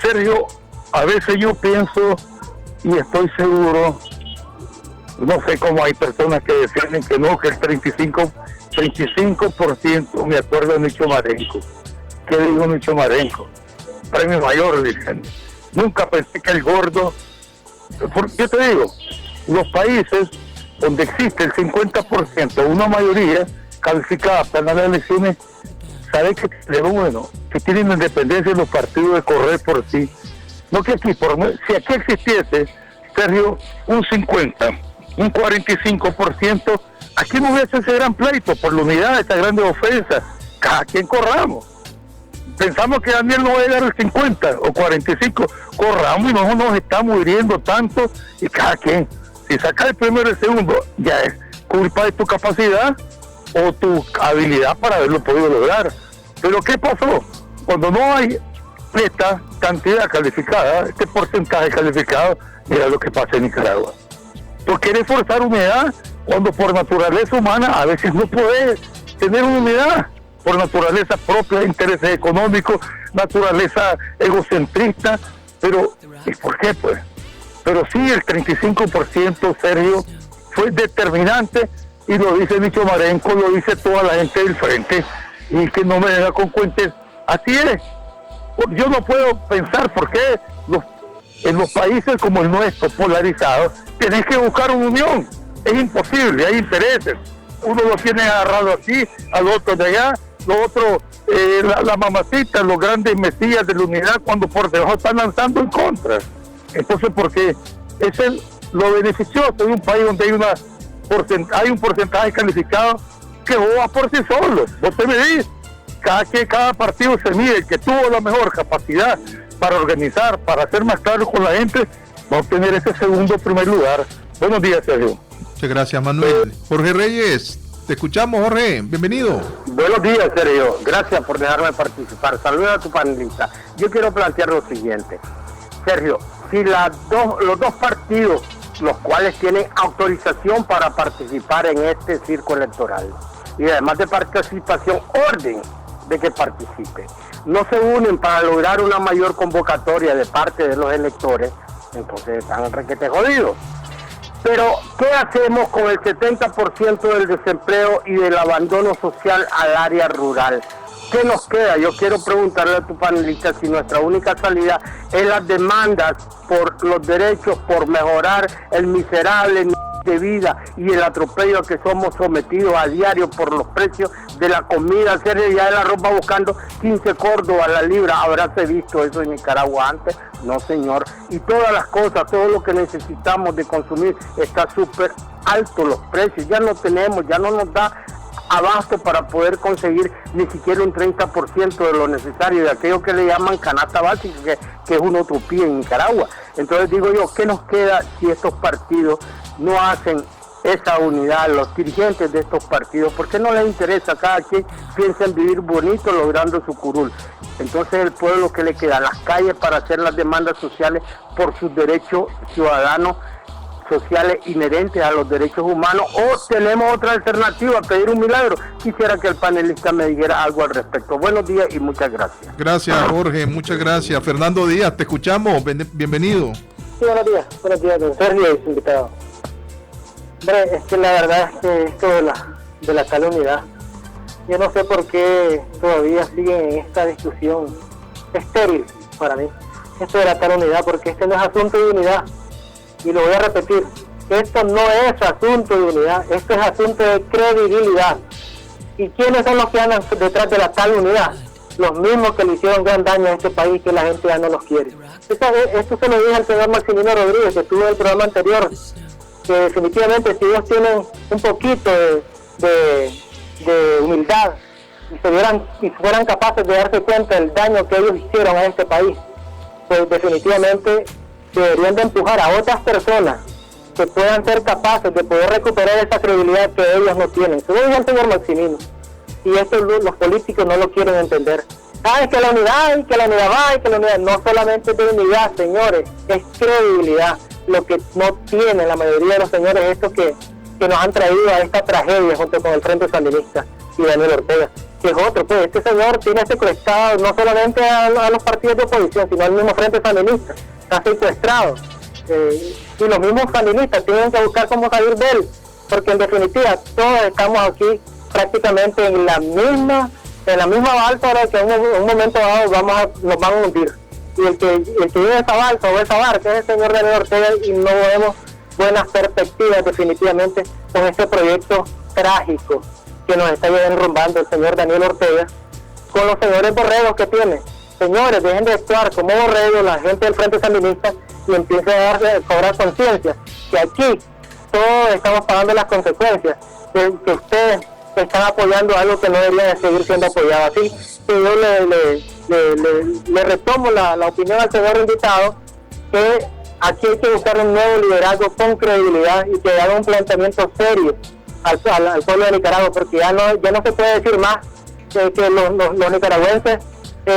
Sergio, a veces yo pienso y estoy seguro, no sé cómo hay personas que defienden que no, que el 35%, me acuerdo de Nicho Marenco. ¿Qué dijo Nicho Marenco? Premio mayor, dicen. Nunca pensé que el gordo... ¿Qué te digo? Los países donde existe el 50%, una mayoría calificada para las elecciones, sabe que tienen independencia los partidos de correr por sí. No que aquí, si aquí existiese, Sergio, un 50%, un 45%, aquí no hubiese ese gran pleito por la unidad de esta grande ofensa. Cada quien corramos. Pensamos que Daniel no va a llegar al 50 o 45, corramos y no nos estamos hiriendo tanto y cada quien. Si sacas el primero y el segundo, ya es culpa de tu capacidad o tu habilidad para haberlo podido lograr. Pero ¿qué pasó? Cuando no hay esta cantidad calificada, este porcentaje calificado, mira lo que pasa en Nicaragua. Tú quieres forzar unidad cuando por naturaleza humana a veces no puedes tener una unidad, por naturaleza propia, intereses económicos, naturaleza egocentrista, pero ¿y por qué pues? Pero sí, el 35%, Sergio, fue determinante, y lo dice Nicho Marenco, lo dice toda la gente del frente, y que no me venga con cuentos. Así es. Yo no puedo pensar por qué en los países como el nuestro, polarizados, tenés que buscar una unión. Es imposible, hay intereses. Uno lo tiene agarrado aquí, al otro de allá, lo otro, la mamacita, los grandes mesías de la unidad, cuando por debajo están lanzando en contra. Entonces, porque es lo beneficioso de un país donde hay un porcentaje calificado que vos vas por sí solo. Vos te medís, cada partido se mide, el que tuvo la mejor capacidad para organizar, para ser más claro con la gente, va a obtener ese segundo primer lugar. Buenos días, Sergio. Muchas gracias, Manuel. Jorge Reyes, te escuchamos, Jorge, bienvenido. Buenos días, Sergio, gracias por dejarme participar. Saludos a tu panelista. Yo quiero plantear lo siguiente, Sergio, si los dos partidos, los cuales tienen autorización para participar en este circo electoral, y además de participación, orden de que participen, no se unen para lograr una mayor convocatoria de parte de los electores, entonces están requete jodidos. Pero, ¿qué hacemos con el 70% del desempleo y del abandono social al área rural? ¿Qué nos queda? Yo quiero preguntarle a tu panelista si nuestra única salida es las demandas por los derechos, por mejorar el miserable de vida y el atropello a que somos sometidos a diario por los precios de la comida. Sergio, ya el arroz va buscando 15 córdobas a la libra. ¿Habráse visto eso en Nicaragua antes? No, señor. Y todas las cosas, todo lo que necesitamos de consumir está súper alto los precios. Ya no tenemos, ya no nos da abasto para poder conseguir ni siquiera un 30% de lo necesario, de aquello que le llaman canasta básica, que es una utopía en Nicaragua. Entonces digo yo, ¿qué nos queda si estos partidos no hacen esa unidad? Los dirigentes de estos partidos, ¿por qué no les interesa? Cada quien piensa en vivir bonito logrando su curul. Entonces el pueblo, ¿qué le queda? Las calles para hacer las demandas sociales por sus derechos ciudadanos sociales inherentes a los derechos humanos, o tenemos otra alternativa, pedir un milagro. Quisiera que el panelista me dijera algo al respecto. Buenos días y muchas gracias. Gracias, Jorge, muchas gracias. Fernando Díaz, te escuchamos, bienvenido. Sí, buenos días, don Sergio y su invitado. Hombre, es que la verdad es que esto de la tal unidad, yo no sé por qué todavía siguen en esta discusión estéril para mí, esto de la tal unidad, porque este no es asunto de unidad. Y lo voy a repetir, esto no es asunto de unidad, esto es asunto de credibilidad. ¿Y quiénes son los que andan detrás de la tal unidad? Los mismos que le hicieron gran daño a este país, que la gente ya no los quiere. Esto se lo dije al señor Maximino Rodríguez, que estuvo en el programa anterior, que definitivamente si ellos tienen un poquito de humildad y fueran capaces de darse cuenta del daño que ellos hicieron a este país, pues definitivamente deberían de empujar a otras personas que puedan ser capaces de poder recuperar esa credibilidad que ellos no tienen. Se lo dice el señor Maximino, y esto los políticos no lo quieren entender. Es que la unidad, y que la unidad va, y que la unidad no solamente es de unidad, señores, es credibilidad. Lo que no tienen la mayoría de los señores estos que nos han traído a esta tragedia junto con el Frente Sandinista y Daniel Ortega, que es otro, pues este señor tiene secuestrado no solamente a los partidos de oposición, sino al mismo Frente Sandinista. Está secuestrado, y los mismos sandinistas tienen que buscar cómo salir de él, porque en definitiva todos estamos aquí prácticamente en la misma balsa, ahora que en un momento dado nos van a hundir, y el que vive esa balsa o esa barca es el señor Daniel Ortega, y no vemos buenas perspectivas definitivamente con este proyecto trágico que nos está enrumbando el señor Daniel Ortega, con los señores borregos que tiene. Señores, dejen de actuar como borregos la gente del Frente Sandinista y empiecen a cobrar conciencia, que aquí todos estamos pagando las consecuencias, que ustedes están apoyando algo que no debería de seguir siendo apoyado. Así que yo le retomo la opinión al señor invitado, que aquí hay que buscar un nuevo liderazgo con credibilidad y que haga un planteamiento serio al pueblo de Nicaragua, porque ya no se puede decir más que los nicaragüenses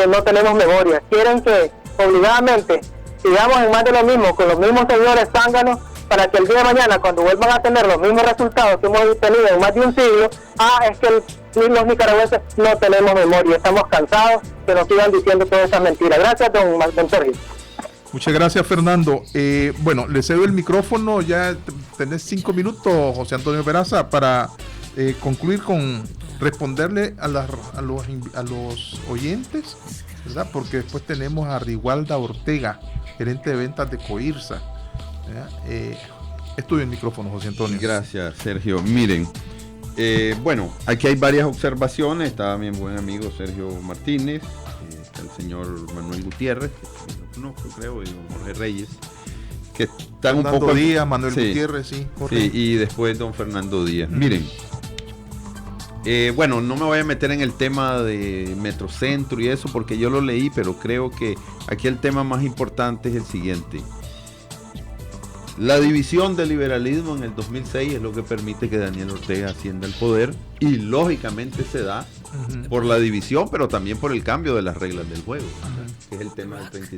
no tenemos memoria. Quieren que obligadamente sigamos en más de lo mismo, con los mismos señores zánganos, para que el día de mañana, cuando vuelvan a tener los mismos resultados que hemos tenido en más de un siglo, es que los nicaragüenses no tenemos memoria. Estamos cansados que nos sigan diciendo todas esas mentiras. Gracias, don Sergio. Muchas gracias, Fernando. Bueno, le cedo el micrófono, ya tenés 5 minutos, José Antonio Peraza, para concluir con responderle a los oyentes, ¿verdad? Porque después tenemos a Rigualda Ortega, gerente de ventas de Coirsa. Es tuyo el micrófono, José Antonio. Gracias, Sergio. Miren, bueno, aquí hay varias observaciones. Está mi buen amigo Sergio Martínez, está el señor Manuel Gutiérrez, que lo conozco, creo, y don Jorge Reyes, que están un poco... Díaz, Manuel Gutiérrez, sí. Sí, y después don Fernando Díaz. Miren, bueno, no me voy a meter en el tema de Metrocentro y eso, porque yo lo leí, pero creo que aquí el tema más importante es el siguiente. La división del liberalismo en el 2006 es lo que permite que Daniel Ortega ascienda al poder, y lógicamente se da por la división, pero también por el cambio de las reglas del juego, que es el tema del 35%.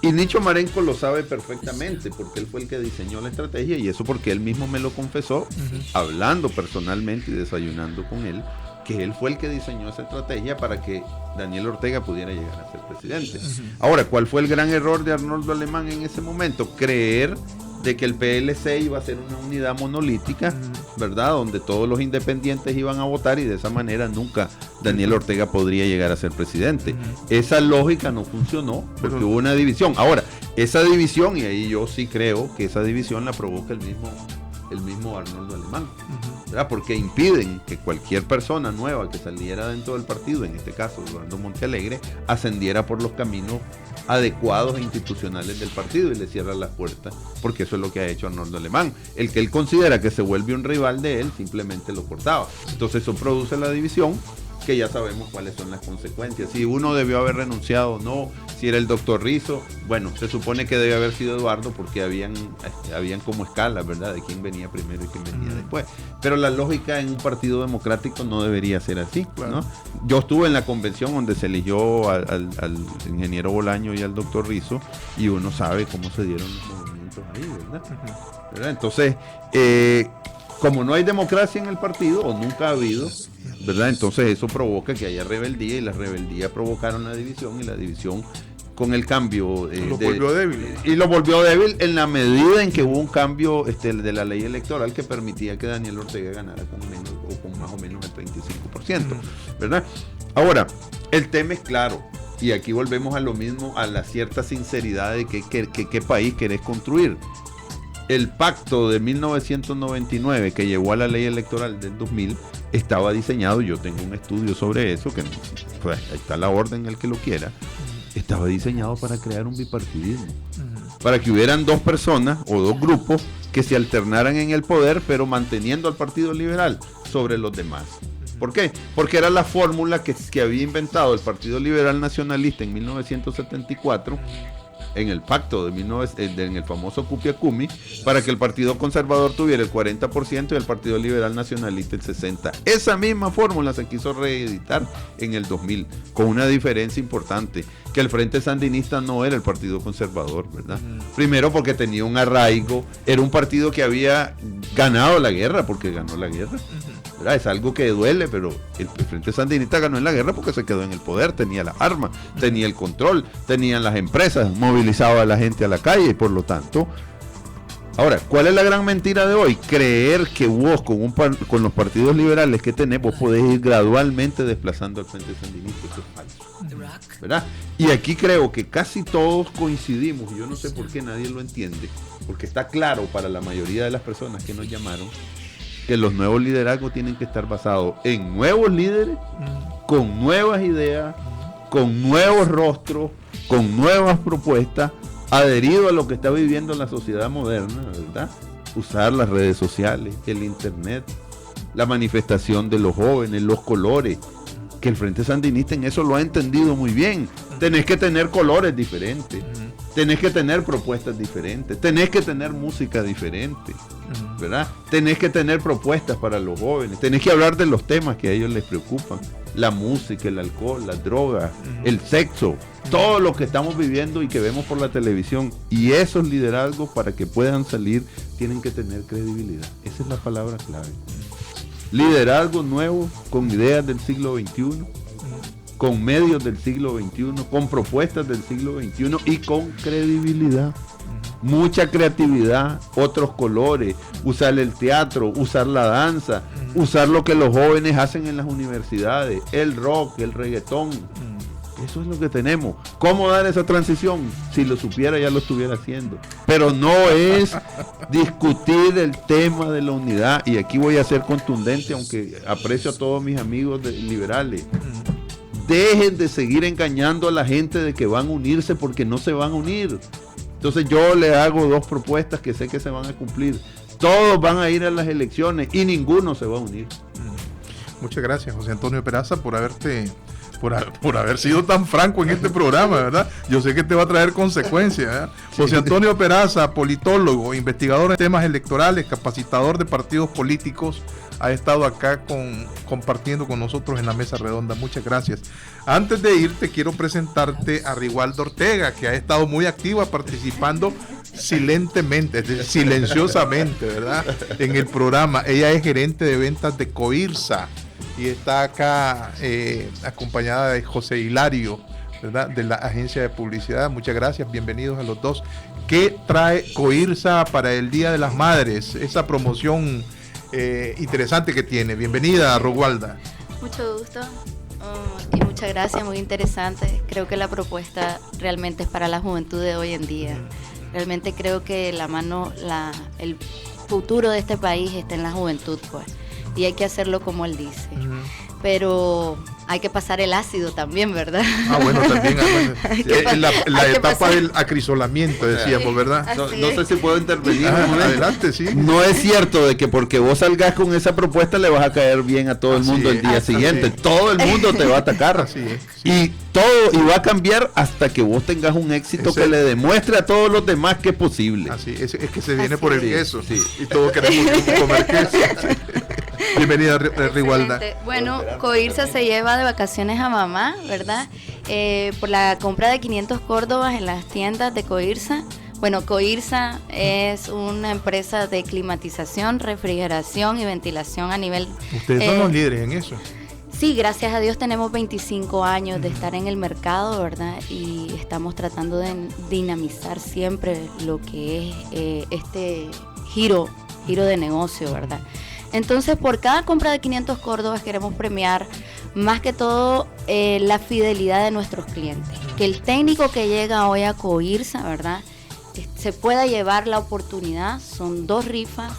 Y Nicho Marenco lo sabe perfectamente, porque él fue el que diseñó la estrategia, y eso porque él mismo me lo confesó, hablando personalmente y desayunando con él, que él fue el que diseñó esa estrategia para que Daniel Ortega pudiera llegar a ser presidente. Ahora, ¿cuál fue el gran error de Arnoldo Alemán en ese momento? Creer de que el PLC iba a ser una unidad monolítica, ¿verdad? Donde todos los independientes iban a votar, y de esa manera nunca Daniel Ortega podría llegar a ser presidente. Esa lógica no funcionó porque hubo una división. Ahora, esa división, y ahí yo sí creo que esa división la provoca el mismo Arnoldo Alemán, ¿verdad? Porque impiden que cualquier persona nueva que saliera dentro del partido, en este caso Eduardo Montealegre, ascendiera por los caminos adecuados e institucionales del partido y le cierra las puertas, porque eso es lo que ha hecho Arnoldo Alemán. El que él considera que se vuelve un rival de él, simplemente lo cortaba. Entonces eso produce la división, que ya sabemos cuáles son las consecuencias. Si uno debió haber renunciado o no, si era el doctor Rizzo, bueno, se supone que debe haber sido Eduardo, porque habían como escalas, ¿verdad?, de quién venía primero y quién venía después. Pero la lógica en un partido democrático no debería ser así, ¿no? Yo estuve en la convención donde se eligió al ingeniero Bolaño y al doctor Rizzo, y uno sabe cómo se dieron los movimientos ahí, ¿verdad? Entonces, como no hay democracia en el partido, o nunca ha habido, ¿verdad? Entonces eso provoca que haya rebeldía, y la rebeldía provocaron la división, y la división con el cambio lo volvió débil. Y lo volvió débil en la medida en que hubo un cambio de la ley electoral que permitía que Daniel Ortega ganara con menos o con más o menos el 25%, ¿verdad? Ahora, el tema es claro, y aquí volvemos a lo mismo, a la cierta sinceridad de qué país querés construir. El pacto de 1999 que llevó a la ley electoral del 2000 estaba diseñado, yo tengo un estudio sobre eso, que pues, ahí está la orden, el que lo quiera, estaba diseñado para crear un bipartidismo, para que hubieran dos personas o dos grupos que se alternaran en el poder, pero manteniendo al Partido Liberal sobre los demás. ¿Por qué? Porque era la fórmula que había inventado el Partido Liberal Nacionalista en 1974, en el pacto en el famoso Cupiacumi, para que el Partido Conservador tuviera el 40% y el Partido Liberal Nacionalista el 60%. Esa misma fórmula se quiso reeditar en el 2000, con una diferencia importante, que el Frente Sandinista no era el Partido Conservador, ¿verdad? Primero porque tenía un arraigo, era un partido que había ganado la guerra, porque ganó la guerra, ¿verdad? Es algo que duele, pero el Frente Sandinista ganó en la guerra porque se quedó en el poder, tenía las armas, tenía el control, tenían las empresas, movilizaba a la gente a la calle, y por lo tanto... Ahora, ¿cuál es la gran mentira de hoy? Creer que vos con los partidos liberales que tenés, vos podés ir gradualmente desplazando al Frente Sandinista. Eso es falso, ¿verdad? Y aquí creo que casi todos coincidimos, y yo no sé por qué nadie lo entiende, porque está claro para la mayoría de las personas que nos llamaron, que los nuevos liderazgos tienen que estar basados en nuevos líderes, con nuevas ideas, con nuevos rostros, con nuevas propuestas, adherido a lo que está viviendo la sociedad moderna, ¿verdad? Usar las redes sociales, el internet, la manifestación de los jóvenes, los colores, que el Frente Sandinista en eso lo ha entendido muy bien. Tenés que tener colores diferentes, tenés que tener propuestas diferentes, tenés que tener música diferente, ¿verdad? Tenés que tener propuestas para los jóvenes, tenés que hablar de los temas que a ellos les preocupan, la música, el alcohol, las drogas, el sexo, todo lo que estamos viviendo y que vemos por la televisión. Y esos liderazgos, para que puedan salir, tienen que tener credibilidad. Esa es la palabra clave. Liderazgos nuevos, con ideas del siglo XXI, con medios del siglo XXI, con propuestas del siglo XXI y con credibilidad. Mucha creatividad, otros colores, usar el teatro, usar la danza, usar lo que los jóvenes hacen en las universidades, el rock, el reggaetón. Eso es lo que tenemos. ¿Cómo dar esa transición? Si lo supiera, ya lo estuviera haciendo. Pero no es discutir el tema de la unidad. Y aquí voy a ser contundente, aunque aprecio a todos mis amigos liberales. Dejen de seguir engañando a la gente de que van a unirse, porque no se van a unir. Entonces yo le hago dos propuestas que sé que se van a cumplir. Todos van a ir a las elecciones y ninguno se va a unir. Muchas gracias, José Antonio Peraza, por haber sido tan franco en este programa, ¿verdad? Yo sé que te va a traer consecuencias, ¿verdad? José Antonio Peraza, politólogo, investigador en temas electorales, capacitador de partidos políticos, ha estado acá compartiendo con nosotros en la mesa redonda. Muchas gracias. Antes de irte, quiero presentarte a Riwalda Ortega, que ha estado muy activa participando silenciosamente, ¿verdad? En el programa. Ella es gerente de ventas de Coirsa y está acá acompañada de José Hilario, ¿verdad? De la agencia de publicidad. Muchas gracias, bienvenidos a los dos. ¿Qué trae Coirsa para el Día de las Madres? Esa promoción interesante que tiene. Bienvenida, Riwalda. Mucho gusto y muchas gracias, muy interesante. Creo que la propuesta realmente es para la juventud de hoy en día. Realmente creo que el futuro de este país está en la juventud, pues, y hay que hacerlo como él dice. Pero hay que pasar el ácido también, ¿verdad? Bueno, también. La etapa del acrisolamiento, decíamos, ¿verdad? No sé si puedo intervenir. Adelante, sí. No es cierto de que porque vos salgas con esa propuesta le vas a caer bien a todo el mundo el día siguiente. Todo el mundo te va a atacar. Así es. Y va a cambiar hasta que vos tengas un éxito que le demuestre a todos los demás que es posible. Así es que se viene por el queso. Sí. Y todos queremos comer queso. Bienvenida, Rigualda. Bueno, Coirsa se lleva de vacaciones a mamá, ¿verdad? Por la compra de 500 córdobas en las tiendas de Coirsa. Bueno, Coirsa es una empresa de climatización, refrigeración y ventilación a nivel... Ustedes son los líderes en eso. Sí, gracias a Dios tenemos 25 años de estar en el mercado, ¿verdad? Y estamos tratando de dinamizar siempre lo que es este giro de negocio, ¿verdad? Entonces, por cada compra de 500 córdobas queremos premiar más que todo la fidelidad de nuestros clientes. Que el técnico que llega hoy a Coirsa, ¿verdad?, se pueda llevar la oportunidad, son 2 rifas,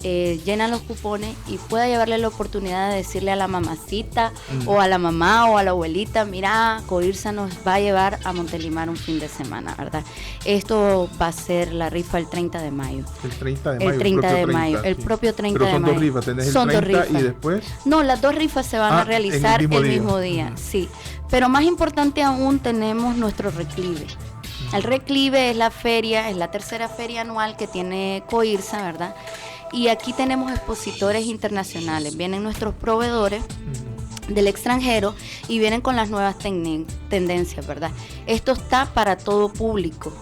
llenan los cupones y pueda llevarle la oportunidad de decirle a la mamacita o a la mamá o a la abuelita, mira, Coirsa nos va a llevar a Montelimar un fin de semana, ¿verdad? Esto va a ser la rifa el 30 de mayo. El 30 de mayo. El 30 de mayo, el propio 30 de mayo. Pero son 2 rifas, tenés el 30 y después... No, las 2 rifas se van a realizar el mismo día, sí. Pero más importante aún, tenemos nuestro reclive. El reclive es la feria, es la tercera feria anual que tiene Coirsa, ¿verdad? Y aquí tenemos expositores internacionales, vienen nuestros proveedores del extranjero y vienen con las nuevas tendencias, ¿verdad? Esto está para todo público,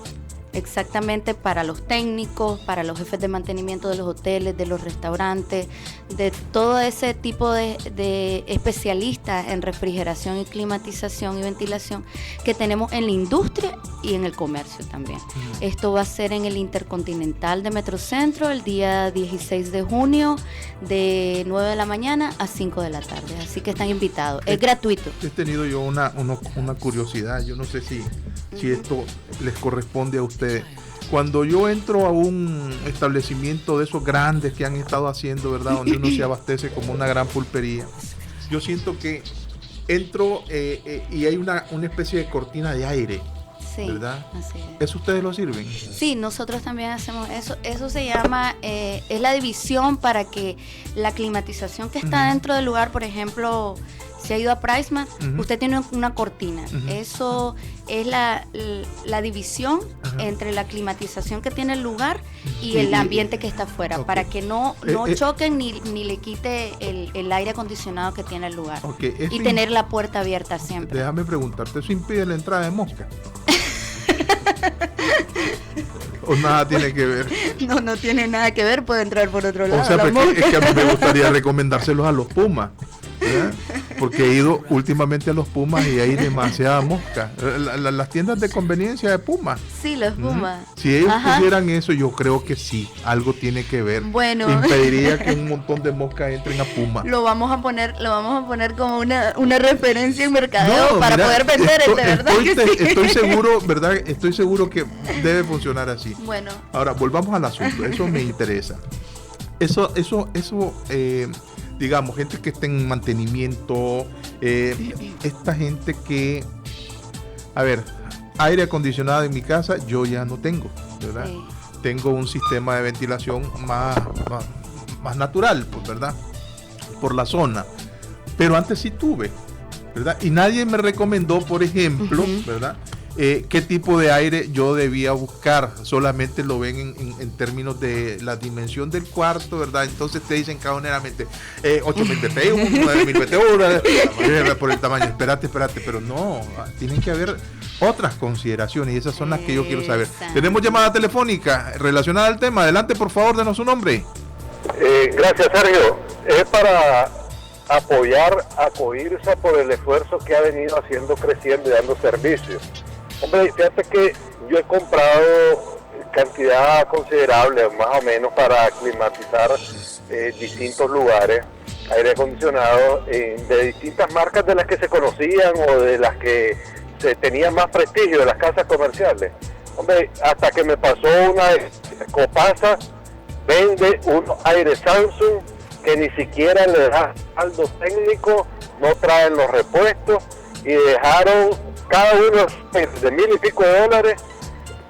exactamente para los técnicos, para los jefes de mantenimiento de los hoteles, de los restaurantes, de todo ese tipo de especialistas en refrigeración y climatización y ventilación que tenemos en la industria y en el comercio también. Esto va a ser en el Intercontinental de Metrocentro el día 16 de junio de 9 de la mañana a 5 de la tarde, así que están invitados, es gratuito. He tenido yo una curiosidad, yo no sé si esto les corresponde a ustedes. Cuando yo entro a un establecimiento de esos grandes que han estado haciendo, ¿verdad?, donde uno se abastece como una gran pulpería, yo siento que entro y hay una especie de cortina de aire. Sí, ¿verdad? Así es. ¿Eso ustedes lo sirven? Sí, nosotros también hacemos eso. Eso se llama, es la división para que la climatización que está dentro del lugar, por ejemplo, si ha ido a Priceman, usted tiene una cortina. Eso es la división entre la climatización que tiene el lugar y el ambiente que está afuera, para que no choquen ni le quite el aire acondicionado que tiene el lugar. Y tener la puerta abierta siempre. Déjame preguntarte, ¿eso impide la entrada de mosca? ¿O nada tiene que ver? No tiene nada que ver, puede entrar por otro lado. O sea, es que a mí me gustaría recomendárselos a los Pumas, ¿verdad? Porque he ido últimamente a los Pumas y hay demasiada mosca. Las tiendas de conveniencia de Pumas. Sí, los Pumas. Si ellos pusieran eso, yo creo que sí, algo tiene que ver. Bueno. Impediría que un montón de moscas entren a Pumas. Lo vamos a poner como una referencia en mercadeo para poder vender, de verdad. Estoy seguro, ¿verdad? Estoy seguro que debe funcionar así. Bueno. Ahora, volvamos al asunto, eso me interesa. Eso digamos, gente que está en mantenimiento, esta gente que, a ver, aire acondicionado en mi casa yo ya no tengo, ¿verdad? Sí. Tengo un sistema de ventilación más natural, pues, ¿verdad? Por la zona. Pero antes sí tuve, ¿verdad? Y nadie me recomendó, por ejemplo, ¿verdad?, qué tipo de aire yo debía buscar. Solamente lo ven en términos de la dimensión del cuarto, ¿verdad? Entonces te dicen cajoneramente 8.000 BTU, 9.000 BTU por el tamaño. Espérate, pero no, tienen que haber otras consideraciones y esas son las que yo quiero saber. Tenemos llamada telefónica relacionada al tema. Adelante, por favor, denos su nombre. Gracias, Sergio. Es para apoyar a Coirsa por el esfuerzo que ha venido haciendo, creciendo y dando servicio. Hombre, fíjate que yo he comprado cantidad considerable, más o menos, para climatizar distintos lugares, aire acondicionado de distintas marcas de las que se conocían o de las que se tenían más prestigio, de las casas comerciales. Hombre, hasta que me pasó una Copasa, vende un aire Samsung que ni siquiera le da saldo técnico no traen los repuestos y dejaron cada uno de $1,000 y pico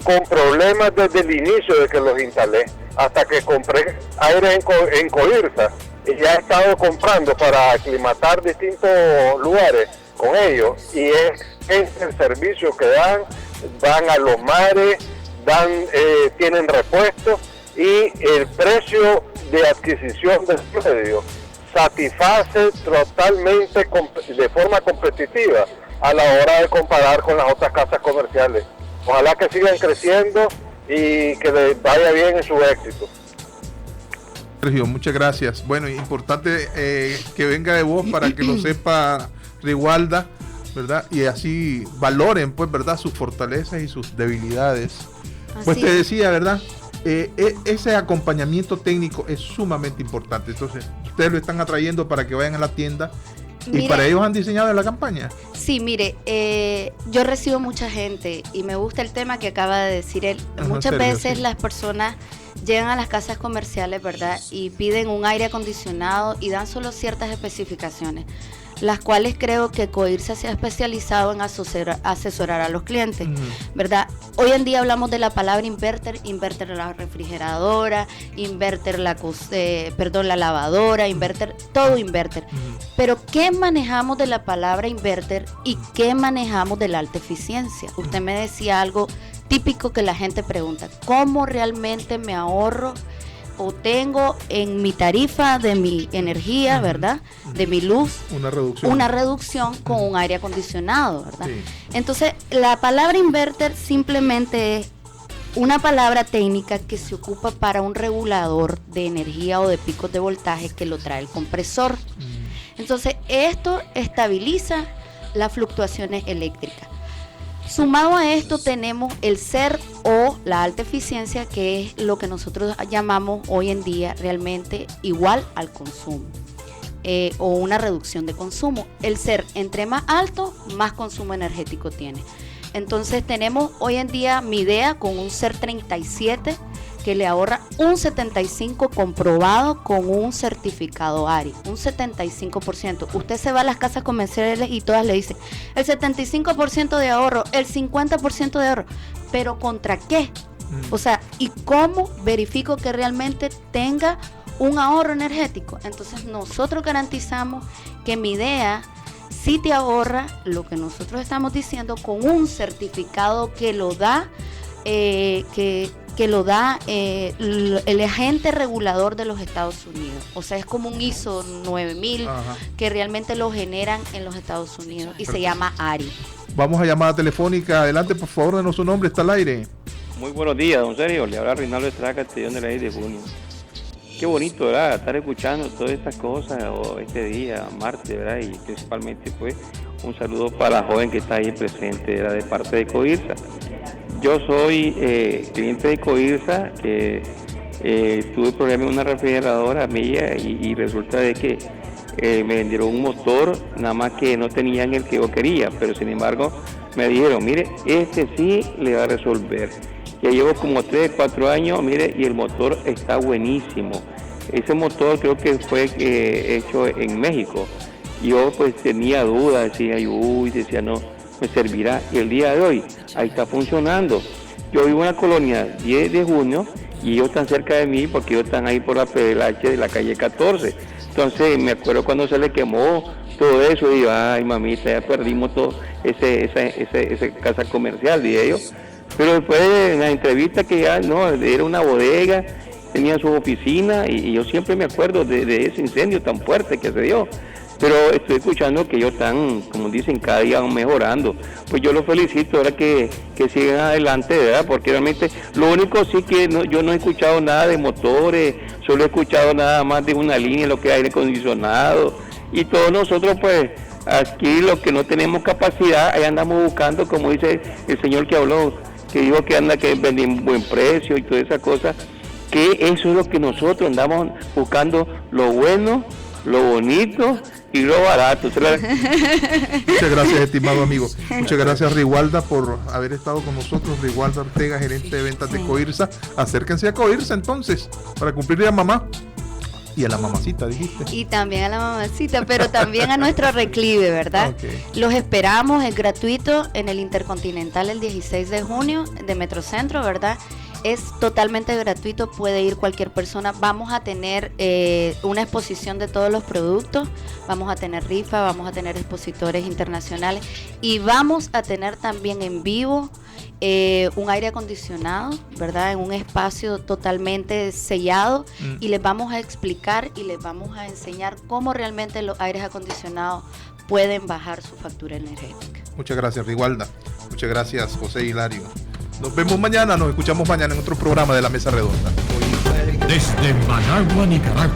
con problemas desde el inicio de que los instalé, hasta que compré aire en Coirsa y ya he estado comprando para aclimatar distintos lugares con ellos, y es el servicio que van a los mares, tienen repuestos, y el precio de adquisición del predio satisface totalmente de forma competitiva a la hora de comparar con las otras casas comerciales. Ojalá que sigan creciendo y que les vaya bien en su éxito. Sergio, muchas gracias. Bueno, importante que venga de vos para que lo sepa Rigualda, ¿verdad? Y así valoren, pues, ¿verdad?, sus fortalezas y sus debilidades. Así pues te decía, ¿verdad? Ese acompañamiento técnico es sumamente importante. Entonces, ustedes lo están atrayendo para que vayan a la tienda. ¿Y para ellos han diseñado la campaña? Sí, mire, yo recibo mucha gente y me gusta el tema que acaba de decir él. Muchas veces las personas llegan a las casas comerciales, ¿verdad?, y piden un aire acondicionado y dan solo ciertas especificaciones, las cuales creo que Coirsa se ha especializado en asesorar a los clientes, ¿verdad? Hoy en día hablamos de la palabra inverter la refrigeradora, inverter la lavadora, inverter, todo inverter. Pero ¿qué manejamos de la palabra inverter y qué manejamos de la alta eficiencia? Usted me decía algo típico que la gente pregunta: ¿cómo realmente me ahorro o tengo en mi tarifa de mi energía, ¿verdad?, de mi luz, una reducción con un aire acondicionado, ¿verdad? Sí. Entonces, la palabra inverter simplemente es una palabra técnica que se ocupa para un regulador de energía o de picos de voltaje que lo trae el compresor. Entonces, esto estabiliza las fluctuaciones eléctricas. Sumado a esto tenemos el SER o la alta eficiencia, que es lo que nosotros llamamos hoy en día realmente igual al consumo, o una reducción de consumo. El SER, entre más alto, más consumo energético tiene. Entonces tenemos hoy en día Midea con un SER 37 que le ahorra un 75% comprobado con un certificado ARI, un 75%. Usted se va a las casas comerciales y todas le dicen el 75% de ahorro, el 50% de ahorro, pero ¿contra qué? O sea, ¿y cómo verifico que realmente tenga un ahorro energético? Entonces nosotros garantizamos que Midea sí te ahorra lo que nosotros estamos diciendo con un certificado que lo da el agente regulador de los Estados Unidos. O sea, es como un ISO 9000 que realmente lo generan en los Estados Unidos y se llama ARI. Vamos a llamada telefónica. Adelante, por favor, denos su nombre, está al aire. Muy buenos días, don Sergio. Le habla Reinaldo Estrada Castellón de la 6 de junio. Qué bonito, ¿verdad?, estar escuchando todas estas cosas este día, martes, ¿verdad? Y principalmente, pues, un saludo para la joven que está ahí presente, era de parte de Coirsa. Yo soy cliente de Coirsa, que tuve problemas en una refrigeradora mía y resulta de que me vendieron un motor, nada más que no tenían el que yo quería, pero sin embargo me dijeron, mire, este sí le va a resolver. Ya llevo como 3, 4 años, mire, y el motor está buenísimo. Ese motor creo que fue hecho en México. Yo pues tenía dudas, decía, decía, no, me servirá. Y el día de hoy, ahí está funcionando. Yo vivo en la colonia 10 de junio y ellos están cerca de mí porque ellos están ahí por la PDLH de la calle 14. Entonces me acuerdo cuando se le quemó todo eso y digo, ay mamita, ya perdimos todo esa casa comercial, dije yo. Pero después en la entrevista que ya no, era una bodega, tenía su oficina y yo siempre me acuerdo de ese incendio tan fuerte que se dio. Pero estoy escuchando que ellos están, como dicen, cada día mejorando. Pues yo los felicito, ahora que sigan adelante, ¿verdad? Porque realmente lo único sí que yo no he escuchado nada de motores, solo he escuchado nada más de una línea, lo que es aire acondicionado. Y todos nosotros, pues, aquí los que no tenemos capacidad, ahí andamos buscando, como dice el señor que habló, que dijo que anda que vende un buen precio y toda esa cosa, que eso es lo que nosotros andamos buscando, lo bueno, lo bonito y lo barato. Muchas gracias, estimado amigo. Muchas gracias, Rigualda, por haber estado con nosotros. Rigualda Ortega, gerente de ventas de Coirsa. Acérquense a Coirsa entonces para cumplirle a mamá. Y a la mamacita, dijiste. Y también a la mamacita, pero también a nuestro reclive, ¿verdad? Okay. Los esperamos, es gratuito en el Intercontinental el 16 de junio de Metrocentro, ¿verdad? Es totalmente gratuito, puede ir cualquier persona. Vamos a tener una exposición de todos los productos, vamos a tener rifa, vamos a tener expositores internacionales y vamos a tener también en vivo un aire acondicionado, ¿verdad? En un espacio totalmente sellado y les vamos a explicar y les vamos a enseñar cómo realmente los aires acondicionados pueden bajar su factura energética. Muchas gracias, Rigualda. Muchas gracias, José Hilario. Nos vemos mañana, nos escuchamos mañana en otro programa de La Mesa Redonda. Desde Managua, Nicaragua.